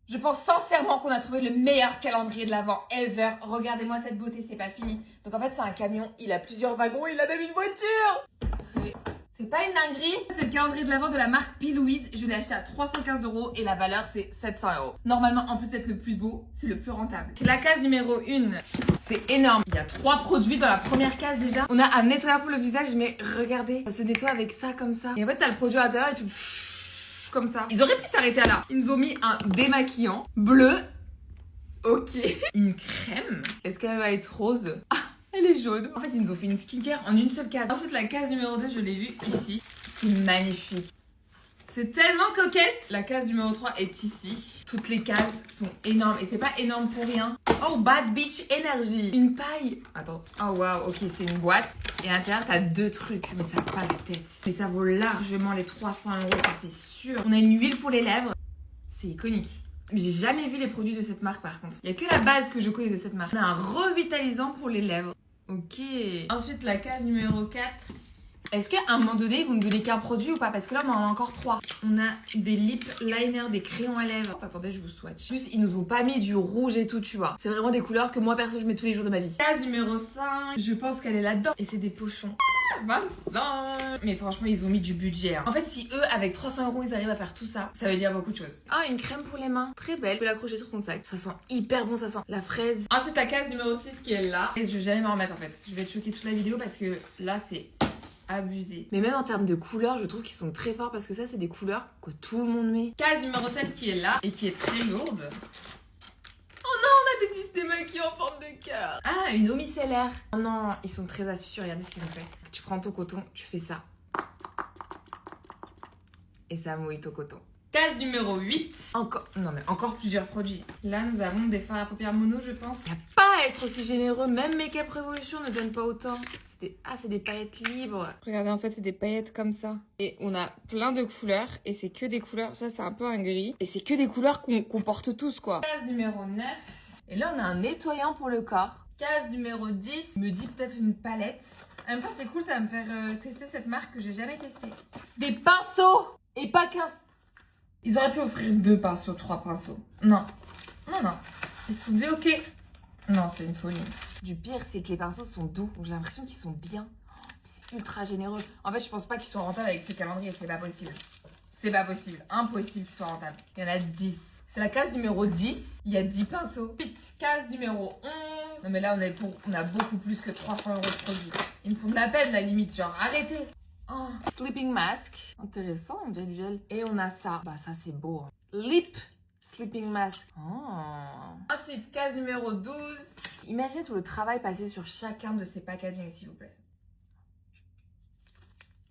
Je pense sincèrement qu'on a trouvé le meilleur calendrier de l'Avent ever. Regardez-moi cette beauté, c'est pas fini. Donc en fait, c'est un camion, il a plusieurs wagons, il a même une voiture. C'est pas une dinguerie. C'est le calendrier de l'Avent de la marque P. Louise. Je l'ai acheté à 315 € et la valeur c'est 700 €. Normalement, en plus d'être le plus beau, c'est le plus rentable. La case numéro 1, c'est énorme. Il y a 3 produits dans la première case déjà. On a un nettoyant pour le visage, mais regardez, ça se nettoie avec ça comme ça. Et en fait, t'as le produit à l'intérieur et tu comme ça. Ils auraient pu s'arrêter à là. Ils nous ont mis un démaquillant bleu. Ok. Une crème. Est-ce qu'elle va être rose? Ah, elle est jaune. En fait, ils nous ont fait une skincare en une seule case. Ensuite, la case numéro 2, je l'ai vue ici. C'est magnifique. C'est tellement coquette. La case numéro 3 est ici. Toutes les cases sont énormes. Et c'est pas énorme pour rien. Oh, Bad Beach Energy. Une paille. Attends. Oh, waouh. Ok, c'est une boîte. Et à l'intérieur, t'as 2 trucs. Mais ça n'a pas la tête. Mais ça vaut largement les 300 €. Ça, c'est sûr. On a une huile pour les lèvres. C'est iconique. J'ai jamais vu les produits de cette marque, par contre. Il y a que la base que je connais de cette marque. On a un revitalisant pour les lèvres. Ok. Ensuite, la case numéro 4. Est-ce qu'à un moment donné, vous ne donnez qu'un produit ou pas? Parce que là, on en a encore 3. On a des lip liners, des crayons à lèvres. Attendez, je vous swatch. En plus, ils nous ont pas mis du rouge et tout, tu vois. C'est vraiment des couleurs que moi, perso, je mets tous les jours de ma vie. Case numéro 5. Je pense qu'elle est là-dedans. Et c'est des pochons. 25. Mais franchement, ils ont mis du budget. Hein. En fait, si eux, avec 300 €, ils arrivent à faire tout ça, ça veut dire beaucoup de choses. Ah, une crème pour les mains. Très belle. Tu peux l'accrocher sur ton sac. Ça sent hyper bon, ça sent la fraise. Ensuite, la case numéro 6 qui est là. Et je vais jamais m'en remettre en fait. Je vais te choquer toute la vidéo parce que là, c'est abusé. Mais même en termes de couleurs, je trouve qu'ils sont très forts parce que ça, c'est des couleurs que tout le monde met. Case numéro 7 qui est là et qui est très lourde. Oh non, on a des Disney maquillants en forme de cœur. Ah, une eau micellaire. Oh non, ils sont très astucieux. Regardez ce qu'ils ont fait. Tu prends ton coton, tu fais ça. Et ça mouille ton coton. Case numéro 8. Encore plusieurs produits. Là, nous avons des fards à paupières mono, je pense. Il n'y a pas à être aussi généreux. Même Make-up Revolution ne donne pas autant. C'est des paillettes libres. Regardez, en fait, c'est des paillettes comme ça. Et on a plein de couleurs. Et c'est que des couleurs. Ça, c'est un peu un gris. Et c'est que des couleurs qu'on porte tous, quoi. Case numéro 9. Et là, on a un nettoyant pour le corps. Case numéro 10. Me dit peut-être une palette. En même temps, c'est cool. Ça va me faire tester cette marque que j'ai jamais testée. Des pinceaux. Et pas 15. Ils auraient pu offrir 2 pinceaux, 3 pinceaux. Non. Ils se sont dit ok. Non, c'est une folie. Du pire, c'est que les pinceaux sont doux. J'ai l'impression qu'ils sont bien. C'est ultra généreux. En fait, je pense pas qu'ils soient rentables avec ce calendrier. C'est pas possible. C'est pas possible. Impossible qu'ils soient rentables. Il y en a 10. C'est la case numéro 10. Il y a 10 pinceaux. Ensuite, case numéro 11. Non, mais là, on a beaucoup plus que 300 € de produits. Ils me font de la peine, la limite. Genre, arrêtez. Oh, sleeping mask. Intéressant, on dirait du gel. Et on a ça. Bah, ça, c'est beau. Hein. Lip sleeping mask. Oh. Ensuite, case numéro 12. Imaginez tout le travail passé sur chacun de ces packagings, s'il vous plaît.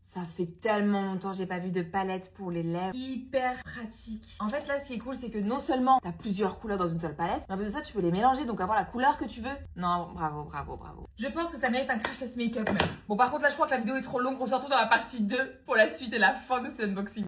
Ça fait tellement longtemps que j'ai pas vu de palette pour les lèvres. Hyper pratique. En fait, là, ce qui est cool, c'est que non seulement t'as plusieurs couleurs dans une seule palette, mais en plus de ça, tu peux les mélanger, donc avoir la couleur que tu veux. Non, bravo. Je pense que ça mérite un crash test make-up même. Bon, par contre, là, je crois que la vidéo est trop longue. On se retrouve dans la partie 2 pour la suite et la fin de ce unboxing.